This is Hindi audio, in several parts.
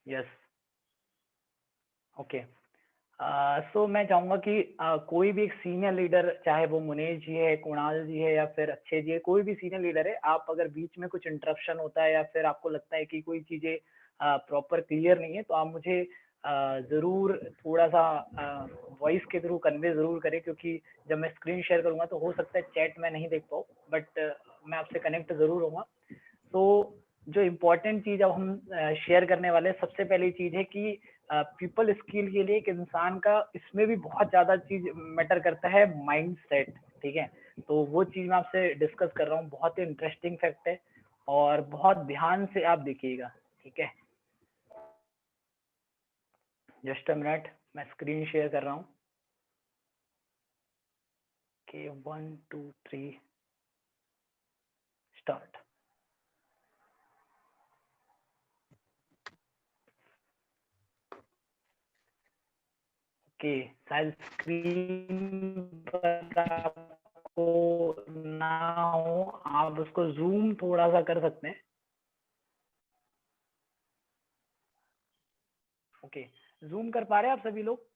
Yes, okay. सो मैं चाहूंगा कि कोई भी एक सीनियर लीडर, चाहे वो मुनेश जी है, कुणाल जी है, या फिर अच्छे जी है, कोई भी सीनियर लीडर है, आप अगर बीच में कुछ इंटरप्शन होता है या फिर आपको लगता है कि कोई चीजें प्रॉपर क्लियर नहीं है, तो आप मुझे जरूर थोड़ा सा वॉइस के थ्रू कन्वे जरूर करें, क्योंकि जब मैं स्क्रीन शेयर करूंगा तो हो सकता है चैट में नहीं देख पाऊँ, बट मैं आपसे कनेक्ट जरूर होऊंगा। तो जो इम्पोर्टेंट चीज अब हम शेयर करने वाले हैं, सबसे पहली चीज है कि पीपल स्किल के लिए एक इंसान का इसमें भी बहुत ज्यादा चीज मैटर करता है, माइंड सेट। ठीक है, तो वो चीज मैं आपसे डिस्कस कर रहा हूँ, बहुत ही इंटरेस्टिंग फैक्ट है और बहुत ध्यान से आप देखिएगा। ठीक है, जस्ट अ मिनट, मैं स्क्रीन शेयर कर रहा हूँ। के 1 2 3 स्टार्ट। ओके, शायद स्क्रीन पर आपको ना हो, आप उसको जूम थोड़ा सा कर सकते हैं। ओके, जूम कर पा रहे हैं आप सभी लोग?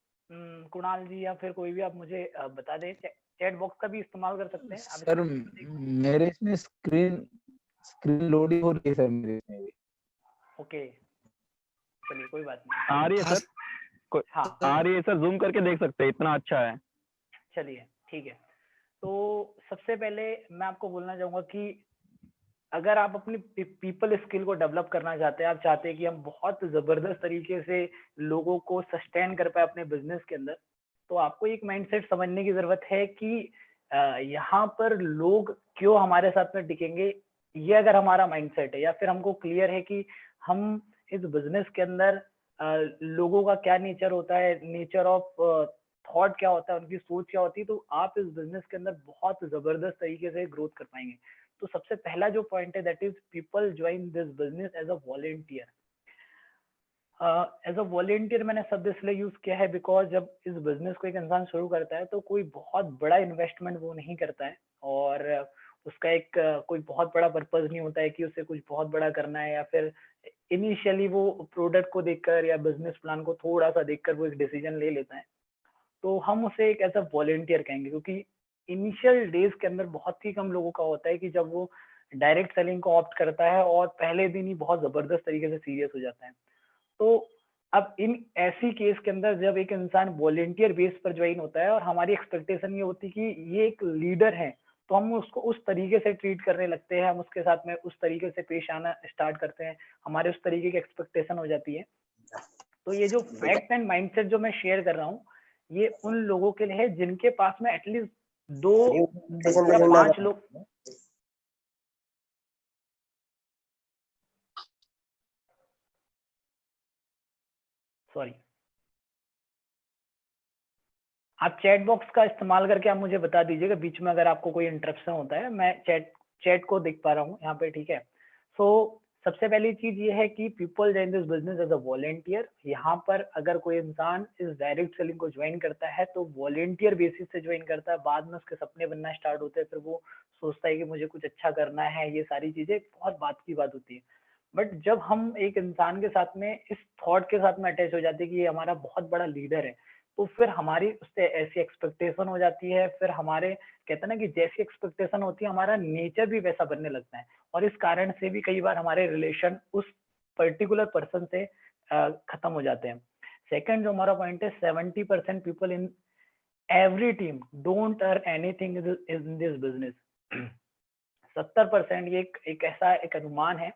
कुणाल जी या फिर कोई भी आप मुझे बता दें, चैट बॉक्स का भी इस्तेमाल कर सकते हैं आप। सर मेरे इसमें स्क्रीन स्क्रीन लोडिंग हो रही है सर मेरे इसमें भी। ओके, चलिए कोई बात नहीं। आ रही है हाँ सर, हाँ, आ रही है सर, जूम करके देख सकते हैं, इतना अच्छा है। चलिए ठीक है। तो सबसे पहले मैं आपको बोलना चाहूंगा कि अगर आप अपनी पीपल स्किल को डेवलप करना चाहते हैं, आप चाहते हैं कि हम बहुत जबरदस्त तरीके से लोगों को सस्टेन कर पाए अपने बिजनेस के अंदर, तो आपको एक माइंडसेट समझने की जरूरत है कि यहाँ पर लोग क्यों हमारे साथ में टिकेंगे। ये अगर हमारा माइंडसेट है, या फिर हमको क्लियर है कि हम इस बिजनेस के अंदर लोगों का क्या नेचर होता है, नेचर ऑफ थॉट क्या होता है, उनकी सोच क्या होती है, तो आप इस बिजनेस के अंदर बहुत जबरदस्त तरीके से ग्रोथ कर पाएंगे। तो सबसे पहला जो पॉइंट है, that is people join this business as a volunteer. As a volunteer मैंने शब्द इसलिए यूज किया है बिकॉज जब इस बिजनेस को एक इंसान शुरू करता है तो कोई बहुत बड़ा इन्वेस्टमेंट वो नहीं करता है, और उसका एक कोई बहुत बड़ा पर्पज नहीं होता है कि उसे कुछ बहुत बड़ा करना है, या फिर इनिशियली वो प्रोडक्ट को देखकर या बिजनेस प्लान को थोड़ा सा देखकर वो एक डिसीजन ले लेता है। तो हम उसे एक ऐसा वॉलेंटियर कहेंगे, क्योंकि इनिशियल डेज के अंदर बहुत ही कम लोगों का होता है कि जब वो डायरेक्ट सेलिंग को ऑप्ट करता है और पहले दिन ही बहुत जबरदस्त तरीके से सीरियस हो जाता है। तो अब इन ऐसी केस के अंदर जब एक इंसान वॉलेंटियर बेस पर ज्वाइन होता है और हमारी एक्सपेक्टेशन ये होती है कि ये एक लीडर है, तो हम उसको उस तरीके से ट्रीट करने लगते हैं, हम उसके साथ में उस तरीके से पेश आना स्टार्ट करते हैं, हमारे उस तरीके की एक्सपेक्टेशन हो जाती है। तो ये जो फैक्ट एंड माइंडसेट जो मैं शेयर कर रहा हूँ, ये उन लोगों के लिए है जिनके पास में एटलीस्ट 2 या 5 लोग, सॉरी, आप चैट बॉक्स का इस्तेमाल करके आप मुझे बता दीजिएगा बीच में अगर आपको कोई इंटरप्शन होता है। मैं चैट को देख पा रहा हूँ यहाँ पे, ठीक है। सो सबसे पहली चीज ये है कि people join this business as a volunteer. यहाँ पर अगर कोई इंसान इस डायरेक्ट सेलिंग को ज्वाइन करता है तो वॉलेंटियर बेसिस से ज्वाइन करता है, बाद में उसके सपने बनना स्टार्ट होते हैं, फिर वो सोचता है कि मुझे कुछ अच्छा करना है, ये सारी चीजें बहुत बात की बात होती है। बट जब हम एक इंसान के साथ में इस थॉट के साथ में अटैच हो जाते हैं कि ये हमारा बहुत बड़ा लीडर है, तो फिर हमारी उससे ऐसी एक्सपेक्टेशन हो जाती है, फिर हमारे कहते हैं ना कि जैसी एक्सपेक्टेशन होती है हमारा नेचर भी वैसा बनने लगता है, और इस कारण से भी कई बार हमारे रिलेशन उस पर्टिकुलर पर्सन से खत्म हो जाते हैं। सेकंड जो हमारा पॉइंट है, 70% people in every team don't earn anything in this business. 70%, ये एक ऐसा एक अनुमान है,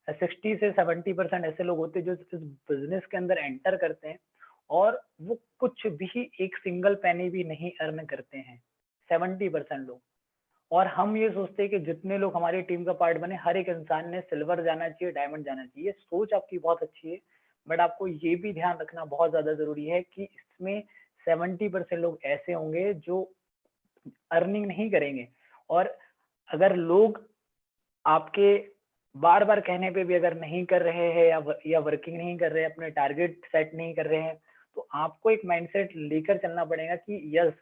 60 से 70% ऐसे लोग होते हैं जो इस बिजनेस के अंदर एंटर करते हैं और वो कुछ भी एक सिंगल पैनी भी नहीं अर्न करते हैं, 70% लोग। और हम ये सोचते हैं कि जितने लोग हमारी टीम का पार्ट बने, हर एक इंसान ने सिल्वर जाना चाहिए, डायमंड जाना चाहिए। सोच आपकी बहुत अच्छी है, बट आपको ये भी ध्यान रखना बहुत ज्यादा जरूरी है कि इसमें 70% लोग ऐसे होंगे जो अर्निंग नहीं करेंगे। और अगर लोग आपके बार बार कहने पे भी अगर नहीं कर रहे हैं या वर्किंग नहीं कर रहे हैं, अपने टारगेट सेट नहीं कर रहे हैं, तो आपको एक माइंडसेट लेकर चलना पड़ेगा कि यस,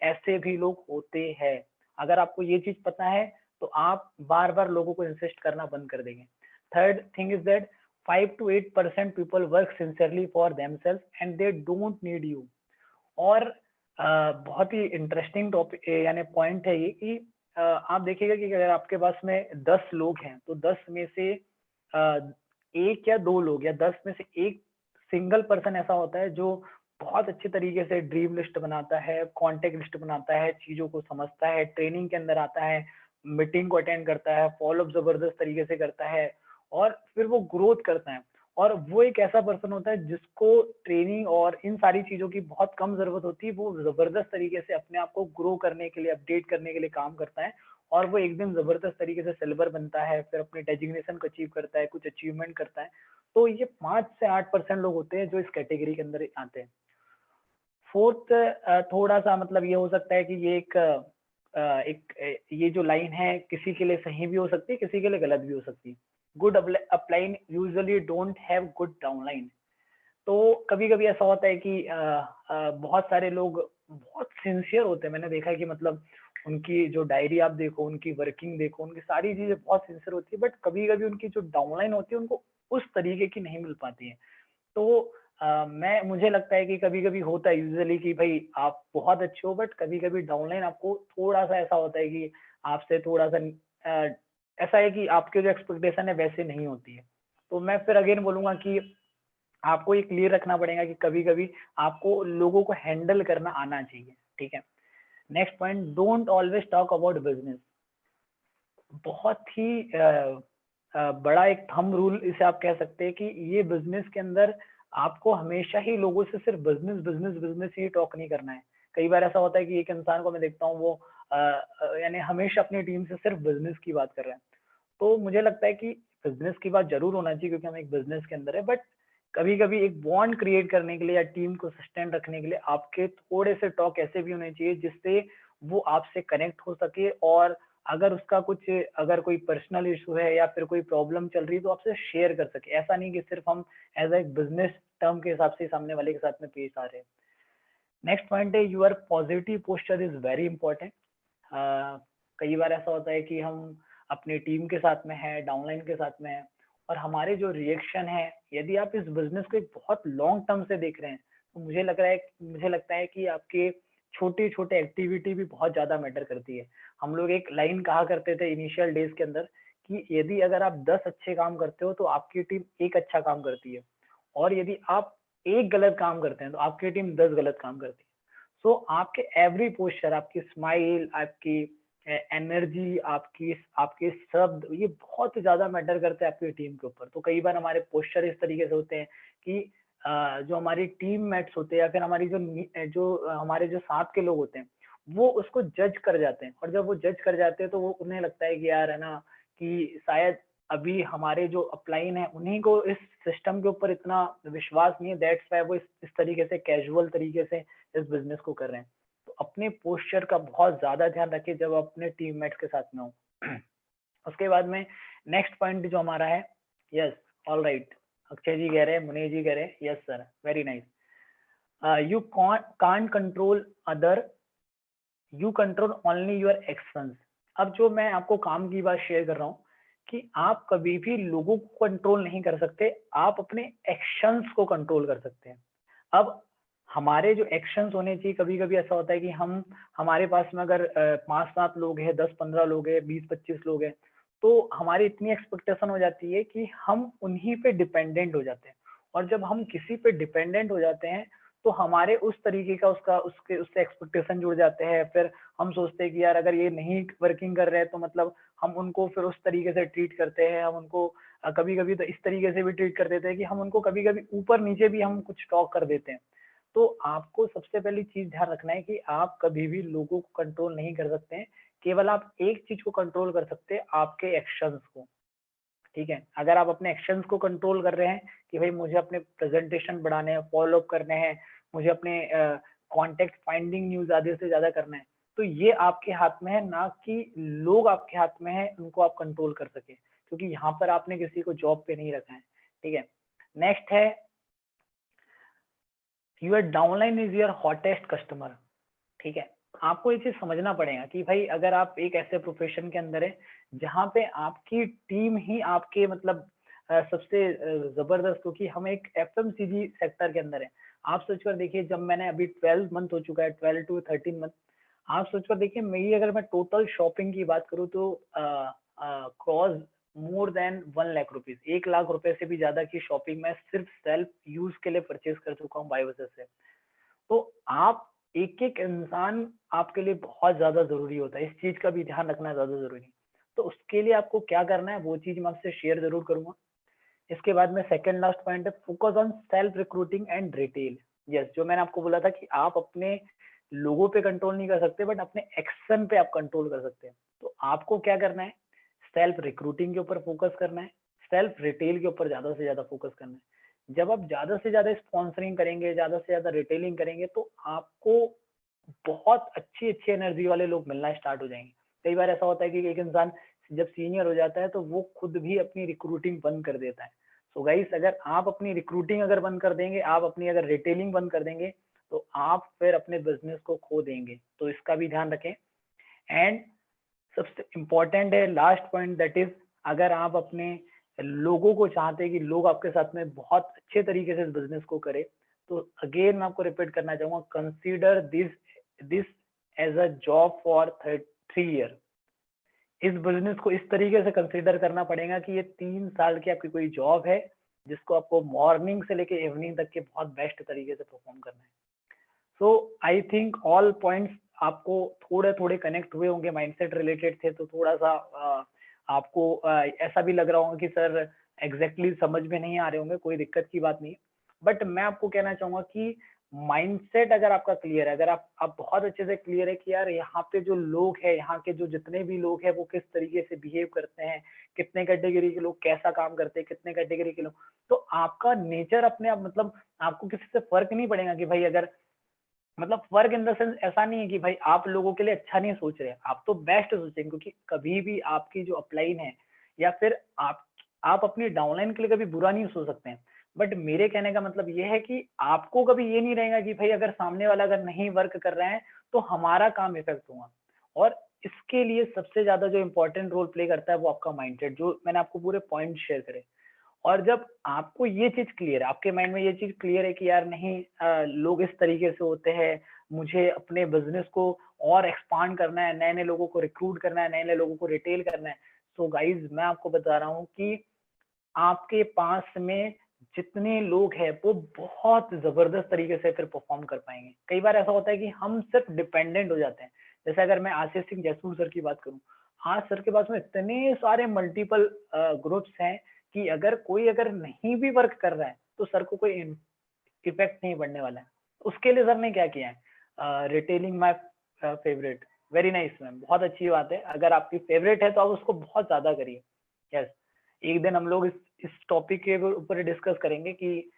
ऐसे भी लोग होते हैं। अगर आपको ये चीज पता है तो आप बार बार लोगों को इंसिस्ट करना बंद कर देंगे। Third thing is that 5 to 8% people work sincerely for themselves and they don't need you. और बहुत ही इंटरेस्टिंग टॉपिक यानी पॉइंट है ये कि आप देखिएगा कि अगर आपके पास में 10 लोग हैं तो 10 में से एक या दो लोग या 10 में से एक सिंगल पर्सन ऐसा होता है जो बहुत अच्छे तरीके से ड्रीम लिस्ट बनाता है, कॉन्टेक्ट लिस्ट बनाता है, चीजों को समझता है, ट्रेनिंग के अंदर आता है, मीटिंग को अटेंड करता है, फॉलो अप जबरदस्त तरीके से करता है और फिर वो ग्रोथ करता है। और वो एक ऐसा पर्सन होता है जिसको ट्रेनिंग और इन सारी चीजों की बहुत कम जरूरत होती है, वो जबरदस्त तरीके से अपने आप को ग्रो करने के लिए, अपडेट करने के लिए काम करता है और वो एक दिन जबरदस्त तरीके से सिल्वर बनता है, फिर अपने डेजिग्नेशन को अचीव करता है, कुछ अचीवमेंट करता है। तो ये 5 से 8% लोग होते हैं जो इस कैटेगरी के अंदर आते हैं। फोर्थ थोड़ा सा मतलब ये हो सकता है कि ये ये जो लाइन है किसी के लिए सही भी हो सकती है, किसी के लिए गलत भी हो सकती है। Good upline usually don't have good downline. तो कभी कभी ऐसा होता है कि बहुत सारे लोग बहुत सिंसियर होते हैं, मैंने देखा है कि मतलब उनकी जो डायरी आप देखो, उनकी वर्किंग देखो, उनकी सारी चीजें बहुत सिंसियर होती है, बट कभी कभी उनकी जो डाउनलाइन होती है उनको उस तरीके की नहीं मिल पाती है। तो मुझे लगता है कि कभी कभी होता है यूजुअली कि भाई आप बहुत अच्छे हो, बट कभी कभी डाउनलाइन आपको थोड़ा सा ऐसा होता है कि आपसे थोड़ा सा ऐसा है कि आपके जो एक्सपेक्टेशन है वैसे नहीं होती है। तो मैं फिर अगेन बोलूंगा कि आपको ये क्लियर रखना पड़ेगा कि कभी कभी आपको लोगों को हैंडल करना आना चाहिए। ठीक है, next point, don't always talk about business. बहुत ही बड़ा एक थंब रूल इसे आप कह सकते हैं कि ये बिजनेस के अंदर आपको हमेशा ही लोगों से सिर्फ बिजनेस बिजनेस बिजनेस ही टॉक नहीं करना है। कई बार ऐसा होता है कि एक इंसान को मैं देखता हूँ वो यानी हमेशा अपनी टीम से सिर्फ बिजनेस की बात कर रहे हैं। तो मुझे लगता है कि बिजनेस की बात जरूर होना चाहिए क्योंकि हम एक बिजनेस के अंदर है, बट कभी कभी एक बॉन्ड क्रिएट करने के लिए या टीम को सस्टेन रखने के लिए आपके थोड़े से टॉक ऐसे भी होने चाहिए जिससे वो आपसे कनेक्ट हो सके और अगर उसका कुछ अगर कोई पर्सनल इशू है या फिर कोई प्रॉब्लम चल रही है तो आपसे शेयर कर सके। ऐसा नहीं कि सिर्फ हम एज ए बिजनेस टर्म के हिसाब से सामने वाले के साथ में पेश आ रहे हैं। नेक्स्ट पॉइंट है your positive posture is very important. कई बार ऐसा होता है कि हम अपनी टीम के साथ में है, डाउनलाइन के साथ में है और हमारे जो रिएक्शन है, यदि आप इस बिजनेस को एक बहुत लॉन्ग टर्म से देख रहे हैं तो मुझे लगता है कि आपके छोटे छोटे एक्टिविटी भी बहुत ज्यादा मैटर करती है। हम लोग एक लाइन कहा करते थे इनिशियल डेज के अंदर कि यदि अगर आप 10 अच्छे काम करते हो तो आपकी टीम एक अच्छा काम करती है और यदि आप एक गलत काम करते हैं तो आपकी टीम 10 गलत काम करती है। सो आपके एवरी पोस्चर, आपकी स्माइल, आपकी एनर्जी, आपकी आपके शब्द, ये बहुत ज्यादा मैटर करते हैं आपकी टीम के ऊपर। तो कई बार हमारे पोस्चर इस तरीके से होते हैं कि जो हमारी टीम मेट्स होते हैं या फिर हमारी जो हमारे जो साथ के लोग होते हैं वो उसको जज कर जाते हैं और जब वो जज कर जाते हैं तो वो उन्हें लगता है कि यार है ना कि शायद अभी हमारे जो अपलाइन है उन्हीं को इस सिस्टम के ऊपर इतना विश्वास नहीं है, दैट्स वाई वो इस तरीके से कैजुअल तरीके से इस बिजनेस को कर रहे हैं। तो अपने पोस्चर का बहुत ज्यादा ध्यान रखिए जब अपने टीममेट्स के साथ में हो। उसके बाद में नेक्स्ट पॉइंट जो हमारा है, यस, ऑल राइट, अक्षय जी कह रहे हैं, मुनीष जी कह रहे हैं, yes sir, very nice. You can't control other, you control only your actions. अब जो मैं आपको काम की बात शेयर कर रहा हूँ कि आप कभी भी लोगों को कंट्रोल नहीं कर सकते, आप अपने एक्शंस को कंट्रोल कर सकते हैं। अब हमारे जो एक्शंस होने चाहिए, कभी कभी ऐसा होता है कि हमारे पास में अगर 5-7 लोग हैं, 10-15 लोग हैं, 20-25 लोग हैं, तो हमारी इतनी एक्सपेक्टेशन हो जाती है कि हम उन्हीं पे डिपेंडेंट हो जाते हैं और जब हम किसी पे डिपेंडेंट हो जाते हैं तो हमारे उस तरीके का उससे एक्सपेक्टेशन जुड़ जाते हैं। फिर हम सोचते हैं कि यार अगर ये नहीं वर्किंग कर रहे हैं तो मतलब हम उनको फिर उस तरीके से ट्रीट करते हैं, हम उनको कभी कभी तो इस तरीके से भी ट्रीट कर देते हैं कि हम उनको कभी कभी ऊपर नीचे भी हम कुछ टॉक कर देते हैं। तो आपको सबसे पहली चीज ध्यान रखना है कि आप कभी भी लोगों को कंट्रोल नहीं कर सकते हैं, केवल आप एक चीज को कंट्रोल कर सकते हैं, आपके एक्शंस को। ठीक है, अगर आप अपने एक्शंस को कंट्रोल कर रहे हैं कि भाई मुझे अपने प्रेजेंटेशन बढ़ाने हैं, फॉलो अप करने हैं, मुझे अपने कॉन्टेक्ट फाइंडिंग न्यूज ज्यादा से ज्यादा करना है, तो ये आपके हाथ में है, ना कि लोग आपके हाथ में है उनको आप कंट्रोल कर सके, क्योंकि यहाँ पर आपने किसी को जॉब पे नहीं रखा है। ठीक है, नेक्स्ट है your downline is your hottest customer. ठीक है, आपको ये चीज समझना पड़ेगा कि भाई अगर आप एक ऐसे प्रोफेशन के अंदर है जहाँ पे आपकी टीम ही आपके मतलब सबसे जबरदस्त, क्योंकि हम एक एफएमसीजी सेक्टर के अंदर है। आप सोच कर देखिए, जब मैंने अभी 12 मंथ हो चुका है, 12 to 13 मंथ, आप सोच कर देखिए मेरी अगर मैं टोटल शॉपिंग की बात करूँ तो cross more than 1 lakh rupees, 1 lakh रुपए से भी ज्यादा की शॉपिंग मैं सिर्फ सेल्फ यूज के लिए परचेज कर चुका हूँ बायोसेस से। तो आप एक एक इंसान आपके लिए बहुत ज्यादा जरूरी होता है, इस चीज का भी ध्यान रखना ज्यादा जरूरी है। तो उसके लिए आपको क्या करना है वो चीज मैं आपसे शेयर जरूर करूंगा। इसके बाद में सेकंड लास्ट पॉइंट है, focus on self recruiting and retail. Yes, जो मैंने आपको बोला था कि आप अपने लोगों पे कंट्रोल नहीं कर सकते, बट अपने एक्शन पे आप कंट्रोल कर सकते हैं। तो आपको क्या करना है, सेल्फ रिक्रूटिंग के ऊपर फोकस करना है, सेल्फ रिटेल के ऊपर ज्यादा से ज्यादा फोकस करना है। जब आप ज्यादा से ज्यादा स्पॉन्सरिंग करेंगे, ज्यादा से ज्यादा रिटेलिंग करेंगे, तो आपको बहुत अच्छी अच्छी एनर्जी वाले लोग मिलना स्टार्ट हो जाएंगे। कई बार ऐसा होता है कि एक इंसान जब सीनियर हो जाता है तो वो खुद भी अपनी रिक्रूटिंग बंद कर देता है। सो गाइस, अगर आप अपनी रिक्रूटिंग अगर बंद कर देंगे, आप अपनी अगर रिटेलिंग बंद कर देंगे, तो आप फिर अपने बिजनेस को खो देंगे। तो इसका भी ध्यान रखें। एंड सबसे इम्पोर्टेंट है लास्ट पॉइंट, दैट इज, अगर आप अपने लोगों को चाहते हैं कि लोग आपके साथ में बहुत अच्छे तरीके से इस बिजनेस को करें, तो अगेन मैं आपको रिपीट करना चाहूंगा, consider this as a job for 3 year. इस बिजनेस को इस तरीके से कंसीडर करना पड़ेगा कि ये 3 साल की आपकी कोई जॉब है, जिसको आपको मॉर्निंग से लेके इवनिंग तक के बहुत बेस्ट तरीके से परफॉर्म करना है। सो आई थिंक ऑल पॉइंट्स आपको थोड़े थोड़े कनेक्ट हुए होंगे, माइंडसेट रिलेटेड थे, तो थोड़ा सा आपको ऐसा भी लग रहा होगा कि सर एग्जैक्टली समझ में नहीं आ रहे होंगे, कोई दिक्कत की बात नहीं है। बट मैं आपको कहना चाहूंगा कि माइंडसेट अगर आपका क्लियर है, अगर आप बहुत अच्छे से क्लियर है कि यार यहाँ पे जो लोग हैं, यहाँ के जो जितने भी लोग हैं वो किस तरीके से बिहेव करते हैं, कितने कैटेगरी के लोग कैसा काम करते हैं, कितने कैटेगरी के लोग, तो आपका नेचर अपने आप, मतलब आपको किसी से फर्क नहीं पड़ेगा कि भाई, अगर मतलब फर्क इन द सेंस ऐसा नहीं है कि भाई आप लोगों के लिए अच्छा नहीं सोच रहे, आप तो बेस्ट सोचेंगे, क्योंकि कभी भी आपकी जो अपलाइन है या फिर आप अपनी डाउनलाइन के लिए कभी बुरा नहीं सोच सकते हैं। बट मेरे कहने का मतलब ये है कि आपको कभी ये नहीं रहेगा कि भाई अगर सामने वाला अगर नहीं वर्क कर रहा है तो हमारा काम इफेक्ट होगा। और इसके लिए सबसे ज्यादा जो इंपॉर्टेंट रोल प्ले करता है वो आपका माइंडसेट, जो मैंने आपको पूरे पॉइंट शेयर करे। और जब आपको ये चीज क्लियर है, आपके माइंड में ये चीज क्लियर है कि यार नहीं, लोग इस तरीके से होते हैं, मुझे अपने बिजनेस को और एक्सपांड करना है, नए नए लोगों को रिक्रूट करना है, नए नए लोगों को रिटेल करना है। सो गाइज, मैं आपको बता रहा हूँ कि आपके पास में जितने लोग हैं वो बहुत जबरदस्त तरीके से फिर परफॉर्म कर पाएंगे। कई बार ऐसा होता है कि हम सिर्फ डिपेंडेंट हो जाते हैं। जैसे अगर मैं आशीष सिंह जैसुर सर की बात करूं, आज सर के पास में इतने सारे मल्टीपल ग्रुप्स हैं कि अगर कोई अगर नहीं भी वर्क कर रहा है तो सर को कोई इफेक्ट नहीं पड़ने वाला है। उसके लिए सर ने क्या किया है, retailing my favourite. Very nice ma'am, बहुत अच्छी बात है। अगर आपकी फेवरेट है तो आप उसको बहुत ज्यादा करिए। यस, एक दिन हम लोग इस टॉपिक के ऊपर डिस्कस करेंगे कि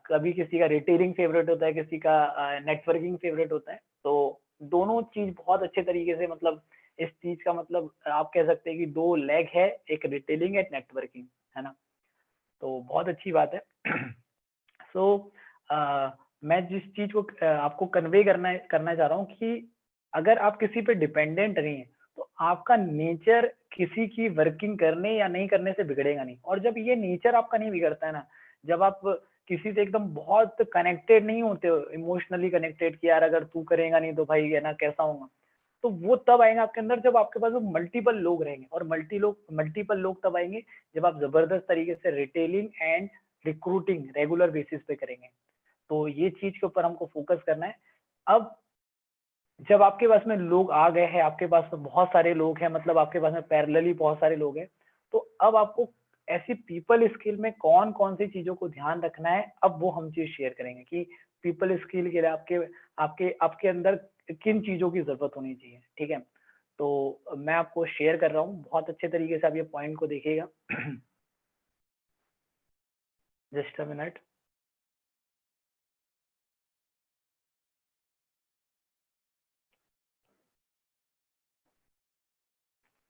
कभी किसी का रिटेलिंग फेवरेट होता है, किसी का नेटवर्किंग फेवरेट होता है। तो दोनों चीज बहुत अच्छे तरीके से, मतलब इस चीज का मतलब आप कह सकते हैं कि 2 लेग है, एक रिटेलिंग एक नेटवर्किंग, है ना। तो बहुत अच्छी बात है। सो मैं जिस चीज को आपको कन्वे करना चाह रहा हूँ कि अगर आप किसी पे डिपेंडेंट नहीं है तो आपका नेचर किसी की वर्किंग करने या नहीं करने से बिगड़ेगा नहीं। और जब ये नेचर आपका नहीं बिगड़ता है ना, जब आप किसी से एकदम बहुत कनेक्टेड नहीं होते हो, इमोशनली कनेक्टेड, कि यार अगर तू करेगा नहीं तो भाई है ना कैसा होगा, तो वो तब आएगा आपके अंदर जब आपके पास वो मल्टीपल लोग रहेंगे। और मल्टीपल लोग तब आएंगे जब आप जबरदस्त तरीके से retailing and recruiting regular basis पे करेंगे। तो ये चीज के ऊपर हमको फोकस करना है। अब जब आपके पास में लोग आ गए हैं, आपके पास में बहुत सारे लोग हैं, मतलब आपके पास में पैरेलली बहुत सारे लोग हैं, तो अब आपको ऐसी पीपल स्किल में कौन कौन सी चीजों को ध्यान रखना है, अब वो हम चीज शेयर करेंगे कि पीपल स्किल के लिए आपके आपके आपके अंदर किन चीजों की जरूरत होनी चाहिए। ठीक है, तो मैं आपको शेयर कर रहा हूँ, बहुत अच्छे तरीके से आप ये पॉइंट को देखिएगा। Just a minute.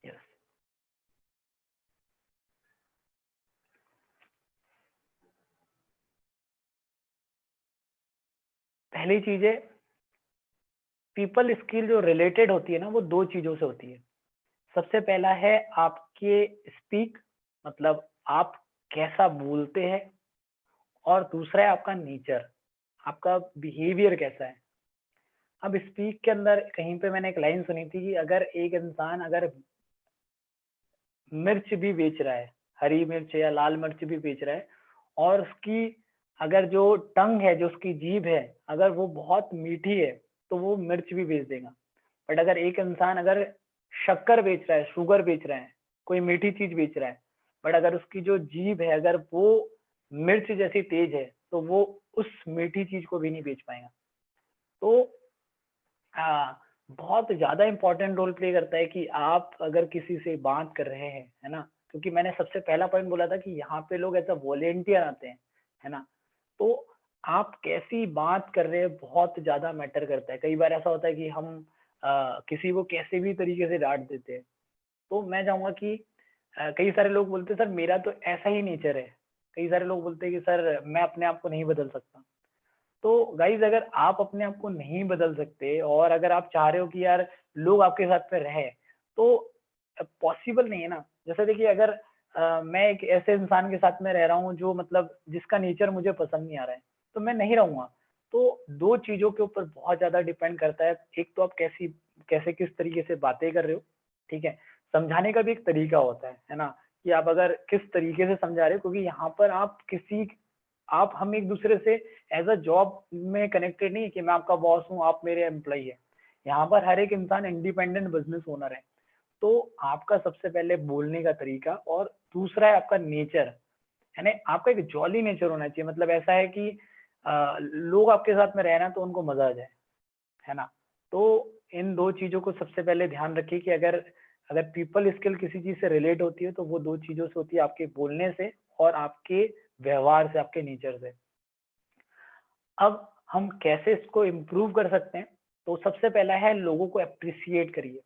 यस, पहली चीज है, पीपल स्किल जो रिलेटेड होती है ना, वो 2 चीजों से होती है। सबसे पहला है आपके स्पीक, मतलब आप कैसा बोलते हैं, और दूसरा है आपका नेचर, आपका बिहेवियर कैसा है। अब स्पीक के अंदर कहीं पे मैंने एक लाइन सुनी थी कि अगर एक इंसान अगर मिर्च भी बेच रहा है, हरी मिर्च या लाल मिर्च भी बेच रहा है, और उसकी अगर जो टंग है, जो उसकी जीभ है, अगर वो बहुत मीठी है तो वो मिर्च भी बेच देगा। बट अगर एक इंसान अगर शक्कर बेच रहा है, शुगर बेच रहा है, कोई मीठी चीज बेच रहा है, बट अगर उसकी जो जीभ है अगर वो मिर्च जैसी तेज है, तो वो उस मीठी चीज को भी नहीं बेच पाएगा। तो बहुत ज़्यादा इम्पोर्टेंट रोल प्ले करता है कि आप अगर किसी से बात कर रहे हैं, है ना? क्योंकि मैंने सबसे पहला पॉइंट बोला था कि यहाँ पे लोग एज़ अ वॉलंटियर आते हैं, है ना? तो आप कैसी बात कर रहे हैं बहुत ज़्यादा मैटर करता है। कई बार ऐसा होता है कि हम किसी को कैसे भी तरीके से डाँट देते हैं। तो मैं चाहूँगा कि कई सारे लोग बोलते हैं सर मेरा तो ऐसा ही नेचर है। कई सारे लोग बोलते हैं कि सर मैं अपने आप को नहीं बदल सकता। तो गाइज अगर आप अपने आप को नहीं बदल सकते और अगर आप चाह रहे हो कि यार लोग आपके साथ में रहे, तो पॉसिबल नहीं है ना। जैसे देखिए अगर मैं एक ऐसे इंसान के साथ में रह रहा हूँ जो मतलब जिसका नेचर मुझे पसंद नहीं आ रहा है, तो मैं नहीं रहूंगा। तो दो चीजों के ऊपर बहुत ज्यादा डिपेंड करता है। एक तो आप कैसी कैसे किस तरीके से बातें कर रहे हो, ठीक है। समझाने का भी एक तरीका होता है ना, कि आप अगर किस तरीके से समझा रहे हो, क्योंकि यहाँ पर आप हम एक दूसरे से एज अ जॉब में कनेक्टेड नहीं है कि मैं आपका बॉस हूँ, आप मेरे एम्प्लॉई है। यहाँ पर हर एक इंसान इंडिपेंडेंट बिजनेस ओनर है। तो आपका सबसे पहले बोलने का तरीका, और दूसरा है आपका नेचर, यानी आपका एक जॉली नेचर होना चाहिए। मतलब ऐसा है कि लोग आपके साथ में रहना तो उनको मजा आ जाए, है ना। तो इन दो चीजों को सबसे पहले ध्यान रखिए कि अगर अगर पीपल स्किल किसी चीज से रिलेट होती है तो वो दो चीजों से होती है, आपके बोलने से और आपके व्यवहार से, आपके नेचर से। अब हम कैसे इसको इम्प्रूव कर सकते हैं? तो सबसे पहला है लोगों को अप्रिसिएट करिए।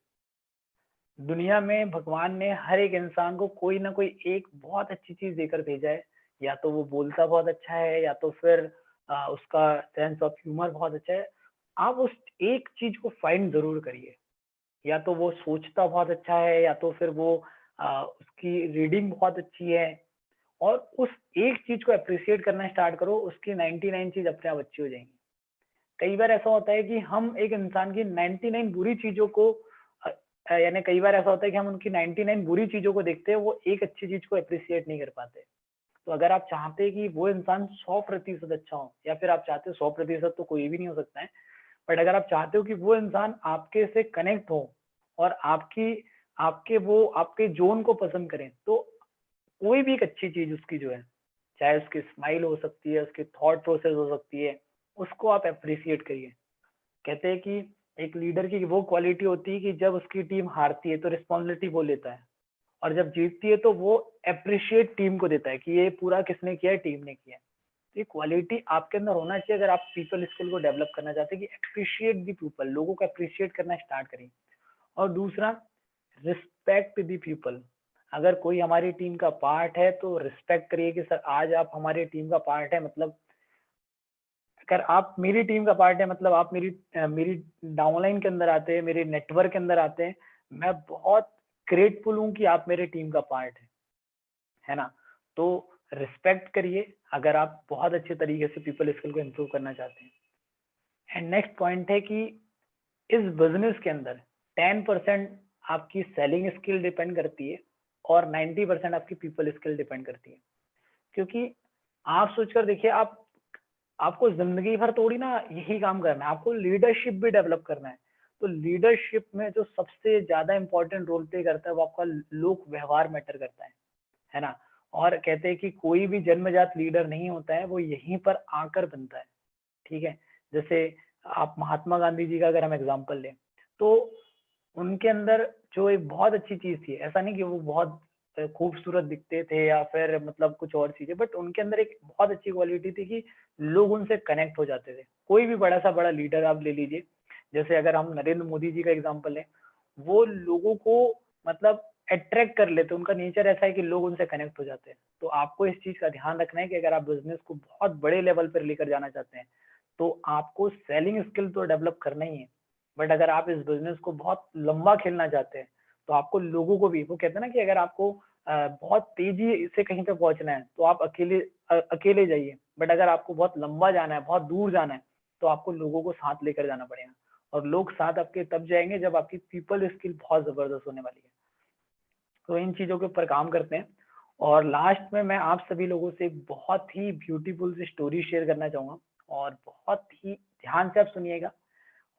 दुनिया में भगवान ने हर एक इंसान को कोई ना कोई एक बहुत अच्छी चीज देकर भेजा है। या तो वो बोलता बहुत अच्छा है, या तो फिर उसका सेंस ऑफ ह्यूमर बहुत अच्छा है। आप उस एक चीज को फाइंड जरूर करिए। या तो वो सोचता बहुत अच्छा है, या तो फिर वो उसकी रीडिंग बहुत अच्छी है। और उस एक चीज को अप्रिशिएट करना स्टार्ट करो, उसकी 99 चीज अपने आप अच्छी हो जाएंगी। कई बार ऐसा होता है कि हम एक इंसान की 99 बुरी चीजों को यानी कई बार ऐसा होता है कि हम उनकी 99 बुरी चीजों को देखते हैं, वो एक अच्छी चीज को अप्रिशिएट नहीं कर पाते। तो अगर आप चाहते हैं कि वो इंसान 100% अच्छा हो, या फिर आप चाहते हो 100% तो कोई भी नहीं हो सकता है, बट अगर आप चाहते हो कि वो इंसान आपके से कनेक्ट हो और आपकी आपके वो आपके जोन को पसंद करें, तो कोई भी एक अच्छी चीज उसकी जो है, चाहे उसकी स्माइल हो सकती है, उसकी थॉट प्रोसेस हो सकती है, उसको आप अप्रिशिएट करिए। कहते हैं कि एक लीडर की वो क्वालिटी होती है कि जब उसकी टीम हारती है तो रिस्पॉन्सिबिलिटी वो लेता है, और जब जीतती है तो वो अप्रिशिएट टीम को देता है कि ये पूरा किसने किया है, टीम ने किया है। तो ये क्वालिटी आपके अंदर होना चाहिए अगर आप पीपल स्किल को डेवलप करना चाहते हैं, कि अप्रिशिएट दी पीपल, लोगों को अप्रिशिएट करना स्टार्ट करिए। और दूसरा, रिस्पेक्ट दी पीपल। अगर कोई हमारी टीम का पार्ट है तो रिस्पेक्ट करिए कि सर आज आप हमारी टीम का पार्ट है, मतलब अगर आप मेरी टीम का पार्ट है, मतलब आप मेरी डाउनलाइन के अंदर आते हैं, मेरे नेटवर्क के अंदर आते हैं, मैं बहुत ग्रेटफुल हूँ कि आप मेरे टीम का पार्ट है ना। तो रिस्पेक्ट करिए अगर आप बहुत अच्छे तरीके से पीपल स्किल को इम्प्रूव करना चाहते हैं। एंड नेक्स्ट पॉइंट है कि इस बिजनेस के अंदर 10% आपकी सेलिंग स्किल डिपेंड करती है, और 90% आपकी पीपल स्किल डिपेंड करती है। क्योंकि आप सोचकर देखिए, आपको जिंदगी भर थोड़ी ना यही काम करना है, आपको लीडरशिप भी डेवलप करना है। तो लीडरशिप में जो सबसे ज्यादा इंपॉर्टेंट रोल प्ले करता है वो आपका लोक व्यवहार मैटर करता है ना। और कहते हैं कि कोई भी जन्मजात लीडर नहीं होता है, वो यहीं पर आकर बनता है, ठीक है। जैसे आप महात्मा गांधी जी का अगर हम एग्जांपल लें, तो उनके अंदर जो एक बहुत अच्छी चीज थी, ऐसा नहीं कि वो बहुत खूबसूरत दिखते थे या फिर मतलब कुछ और चीजें, बट उनके अंदर एक बहुत अच्छी क्वालिटी थी कि लोग उनसे कनेक्ट हो जाते थे। कोई भी बड़ा सा बड़ा लीडर आप ले लीजिए, जैसे अगर हम नरेंद्र मोदी जी का एग्जांपल लें, वो लोगों को मतलब अट्रैक्ट कर लेते, उनका नेचर ऐसा है कि लोग उनसे कनेक्ट हो जाते हैं। तो आपको इस चीज का ध्यान रखना है कि अगर आप बिजनेस को बहुत बड़े लेवल पर लेकर जाना चाहते हैं, तो आपको सेलिंग स्किल तो डेवलप करना ही है, बट अगर आप इस बिजनेस को बहुत लंबा खेलना चाहते हैं, तो आपको लोगों को भी, वो कहते हैं ना कि अगर आपको बहुत तेजी से कहीं पे पहुंचना है तो आप अकेले जाइए, बट अगर आपको बहुत लंबा जाना है, बहुत दूर जाना है, तो आपको लोगों को साथ लेकर जाना पड़ेगा। और लोग साथ आपके तब जाएंगे जब आपकी पीपल स्किल बहुत जबरदस्त होने वाली है। तो इन चीजों के ऊपर काम करते हैं। और लास्ट में मैं आप सभी लोगों से एक बहुत ही ब्यूटीफुल सी स्टोरी शेयर करना चाहूंगा, और बहुत ही ध्यान से आप सुनिएगा।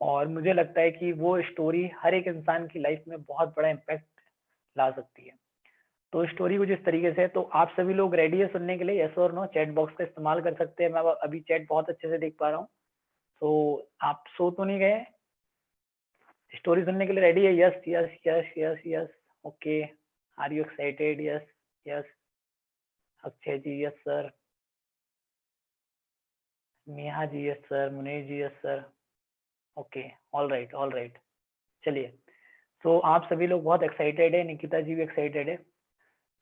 और मुझे लगता है कि वो स्टोरी हर एक इंसान की लाइफ में बहुत बड़ा इम्पैक्ट ला सकती है। तो स्टोरी कुछ इस तरीके से है। तो आप सभी लोग रेडी है सुनने के लिए? यस और नो चैट बॉक्स का इस्तेमाल कर सकते हैं। मैं अभी चैट बहुत अच्छे से देख पा रहा हूँ। तो आप सो तो नहीं गए? स्टोरी सुनने के लिए रेडी है? Yes yes yes yes yes. Okay, are you excited? Yes yes. Akshay ji yes sir. Neha ji yes sir. Munish ji yes sir. Okay, all right all right. चलिए, तो आप सभी लोग बहुत एक्साइटेड है, निकिता जी भी एक्साइटेड है।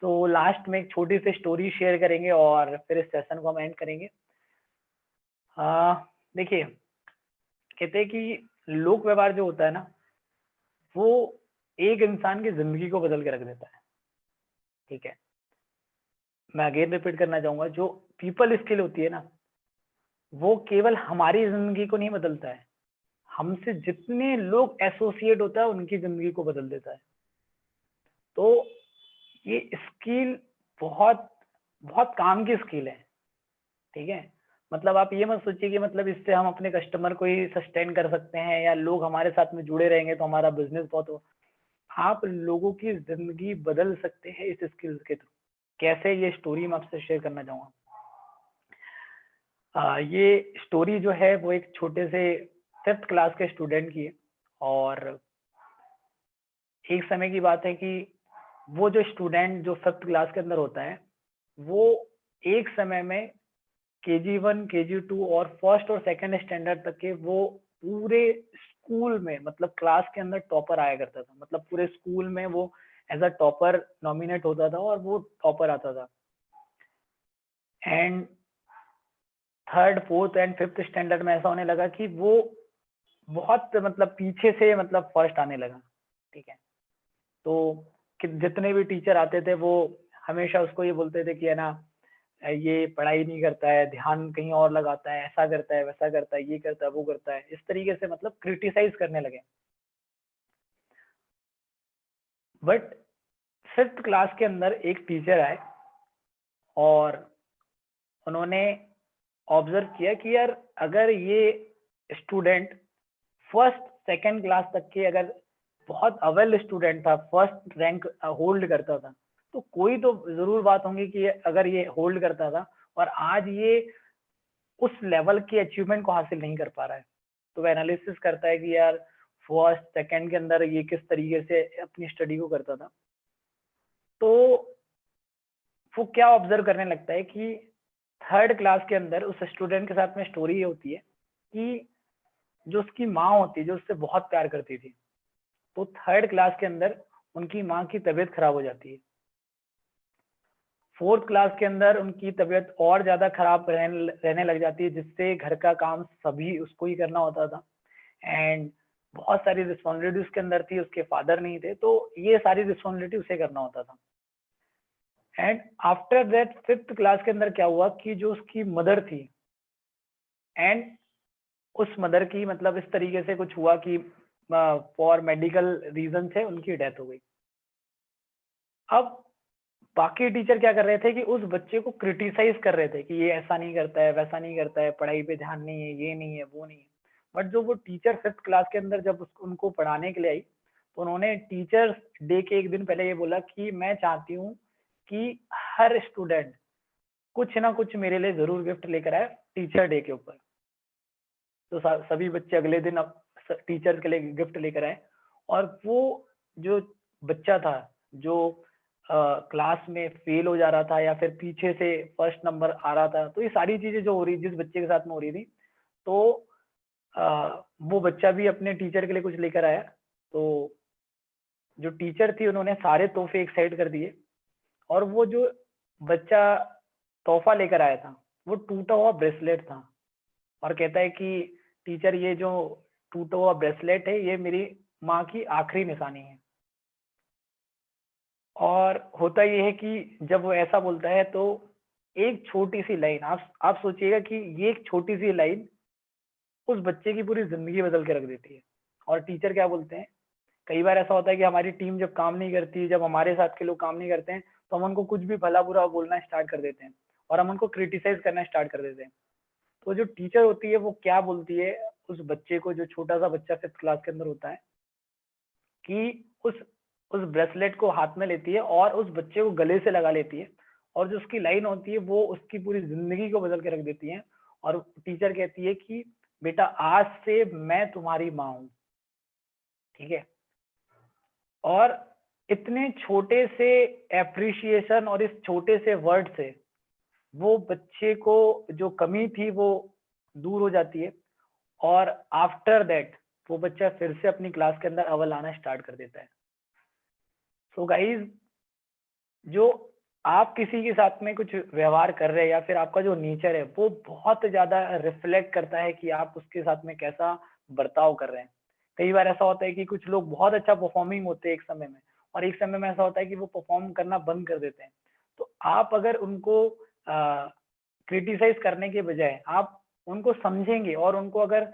तो लास्ट में एक छोटी सी स्टोरी शेयर करेंगे और फिर इस सेशन को हम एंड करेंगे। देखिए, कहते हैं कि लोक व्यवहार जो होता है ना, वो एक इंसान की जिंदगी को बदल के रख देता है। ठीक है, मैं अगेन रिपीट करना चाहूंगा, जो पीपल स्किल होती है ना, वो केवल हमारी जिंदगी को नहीं बदलता है, हमसे जितने लोग एसोसिएट होता है उनकी जिंदगी को बदल देता है। तो ये स्किल बहुत बहुत काम की स्किल है। ठीक है, मतलब आप ये मत सोचिए कि मतलब इससे हम अपने कस्टमर को ही सस्टेन कर सकते हैं या लोग हमारे साथ में जुड़े रहेंगे तो हमारा बिजनेस बहुत हो। आप लोगों की जिंदगी बदल सकते हैं इस स्किल्स के थ्रू। कैसे, ये स्टोरी मैं आपसे शेयर करना चाहूंगा। ये स्टोरी जो है वो एक छोटे से 5th क्लास के स्टूडेंट की है। और एक समय की बात है कि वो जो स्टूडेंट जो 5th क्लास के अंदर होता है, वो एक समय में KG1 KG2 और फर्स्ट और सेकंड स्टैंडर्ड तक के वो पूरे स्कूल में, मतलब क्लास के अंदर टॉपर आया करता था। मतलब पूरे स्कूल में वो एज अ टॉपर नॉमिनेट होता था और वो टॉपर आता था। And 3rd 4th and 5th standard में ऐसा होने लगा कि वो बहुत मतलब पीछे से मतलब फर्स्ट आने लगा। ठीक है, तो जितने भी टीचर आते थे वो हमेशा उसको ये बोलते थे कि है ना, ये पढ़ाई नहीं करता है, ध्यान कहीं और लगाता है, ऐसा करता है, वैसा करता है, ये करता है, वो करता है, इस तरीके से मतलब क्रिटिसाइज करने लगे। बट 5th क्लास के अंदर एक टीचर आए और उन्होंने ऑब्जर्व किया कि यार अगर ये स्टूडेंट फर्स्ट सेकंड क्लास तक के अगर बहुत अवेल स्टूडेंट था, फर्स्ट रैंक होल्ड करता था, तो कोई तो जरूर बात होंगी कि अगर ये होल्ड करता था और आज ये उस लेवल की अचीवमेंट को हासिल नहीं कर पा रहा है। तो वो एनालिसिस करता है कि यार फर्स्ट सेकंड के अंदर ये किस तरीके से अपनी स्टडी को करता था। तो वो क्या ऑब्जर्व करने लगता है कि 3rd क्लास के अंदर उस स्टूडेंट के साथ में स्टोरी ये होती है कि जो उसकी माँ होती है, जो उससे बहुत प्यार करती थी, तो 3rd क्लास के अंदर उनकी माँ की तबीयत खराब हो जाती है। 4th क्लास के अंदर उनकी तबीयत और ज्यादा खराब रहने लग जाती है, जिससे घर का काम सभी उसको ही करना होता था। एंड बहुत सारी रिस्पॉन्सिबिलिटी उसके अंदर थी, उसके फादर नहीं थे, तो ये सारी रिस्पॉन्सिबिलिटी उसे करना होता था। And after that 5th class के अंदर क्या हुआ कि जो उसकी मदर थी, एंड उस मदर की मतलब इस तरीके से कुछ हुआ कि फॉर मेडिकल रीजन से उनकी डेथ हो गई। अब बाकी टीचर क्या कर रहे थे कि उस बच्चे को क्रिटिसाइज कर रहे थे कि ये ऐसा नहीं करता है, वैसा नहीं करता है, पढ़ाई पे ध्यान नहीं है, ये नहीं है, वो नहीं है। बट जो वो टीचर 5th क्लास के अंदर जब उनको पढ़ाने के लिए आई, तो उन्होंने टीचर्स डे के एक दिन पहले ये बोला कि मैं चाहती हूँ कि हर स्टूडेंट कुछ ना कुछ मेरे लिए जरूर गिफ्ट लेकर आए टीचर डे के ऊपर। तो सभी बच्चे अगले दिन टीचर के लिए गिफ्ट लेकर आए। और वो जो बच्चा था जो क्लास में फेल हो जा रहा था या फिर पीछे से फर्स्ट नंबर आ रहा था, तो ये सारी चीजें जो हो रही, जिस बच्चे के साथ में हो रही थी, तो वो बच्चा भी अपने टीचर के लिए कुछ लेकर आया। तो जो टीचर थी उन्होंने सारे तोहफे एक साइड कर दिए, और वो जो बच्चा तोहफा लेकर आया था वो टूटा हुआ ब्रेसलेट था। और कहता है कि टीचर, ये जो टूटा हुआ ब्रेसलेट है ये मेरी माँ की आखिरी निशानी है। और होता ये है कि जब वो ऐसा बोलता है तो एक छोटी सी लाइन, आप सोचिएगा कि ये एक छोटी सी लाइन उस बच्चे की पूरी जिंदगी बदल के रख देती है। और टीचर क्या बोलते हैं, कई बार ऐसा होता है कि हमारी टीम जब काम नहीं करती, जब हमारे साथ के लोग काम नहीं करते हैं, तो हम उनको कुछ भी भला बुरा बोलना स्टार्ट कर देते हैं और हम उनको क्रिटिसाइज करना स्टार्ट कर देते हैं। तो जो टीचर होती है वो क्या बोलती है उस बच्चे को, जो छोटा सा बच्चा 5th क्लास के अंदर होता है, कि उस ब्रेसलेट को हाथ में लेती है और उस बच्चे को गले से लगा लेती है, और जो उसकी लाइन होती है वो उसकी पूरी जिंदगी को बदल के रख देती है। और टीचर कहती है कि बेटा आज से मैं तुम्हारी माँ हूँ, ठीक है। और इतने छोटे से एप्रिसिएशन और इस छोटे से वर्ड से वो बच्चे को जो कमी थी वो दूर हो जाती है, और आफ्टर दैट वो बच्चा फिर से अपनी क्लास के अंदर अव्वल आना स्टार्ट कर देता है। सो गाइज, जो आप किसी के साथ में कुछ व्यवहार कर रहे हैं या फिर आपका जो नेचर है वो बहुत ज्यादा रिफ्लेक्ट करता है कि आप उसके साथ में कैसा बर्ताव कर रहे हैं। कई बार ऐसा होता है कि कुछ लोग बहुत अच्छा परफॉर्मिंग होते हैं एक समय में, और एक समय में ऐसा होता है कि वो परफॉर्म करना बंद कर देते हैं। तो आप अगर उनको क्रिटिसाइज करने के बजाय आप उनको समझेंगे और उनको अगर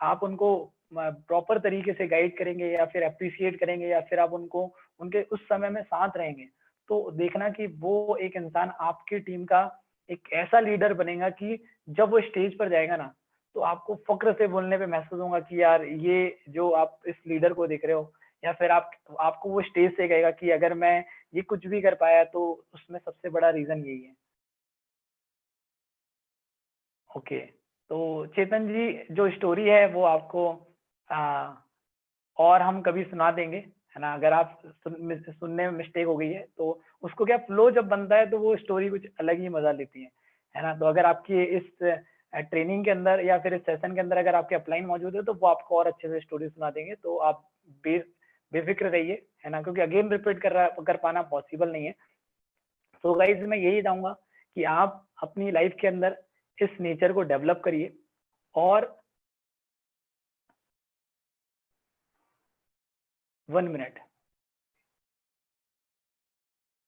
आप उनको प्रॉपर तरीके से गाइड करेंगे या फिर अप्रिशिएट करेंगे या फिर आप उनको उनके उस समय में साथ रहेंगे, तो देखना कि वो एक इंसान आपकी टीम का एक ऐसा लीडर बनेगा कि जब वो स्टेज पर जाएगा ना, तो आपको फक्र से बोलने पे महसूस होगा कि यार ये जो आप इस लीडर को देख रहे हो, या फिर आपको वो स्टेज से कहेगा कि अगर मैं ये कुछ भी कर पाया तो उसमें सबसे बड़ा रीजन यही है। ओके, तो चेतन जी, जो स्टोरी है वो आपको आ, और हम कभी सुना देंगे, है ना। अगर आप सुनने में मिस्टेक हो गई है तो उसको क्या, फ्लो जब बनता है तो वो स्टोरी कुछ अलग ही मजा लेती है ना। तो अगर आपकी इस ट्रेनिंग के अंदर या फिर इस सेशन के अंदर अगर आपके अपलाइन मौजूद है तो वो आपको और अच्छे से स्टोरी सुना देंगे, तो आप बेफिक्र रहिए, है ना, क्योंकि अगेन रिपीट कर पाना पॉसिबल नहीं है। तो गाइज मैं यही चाहूंगा कि आप अपनी लाइफ के अंदर इस नेचर को डेवलप करिए। और 1 मिनट,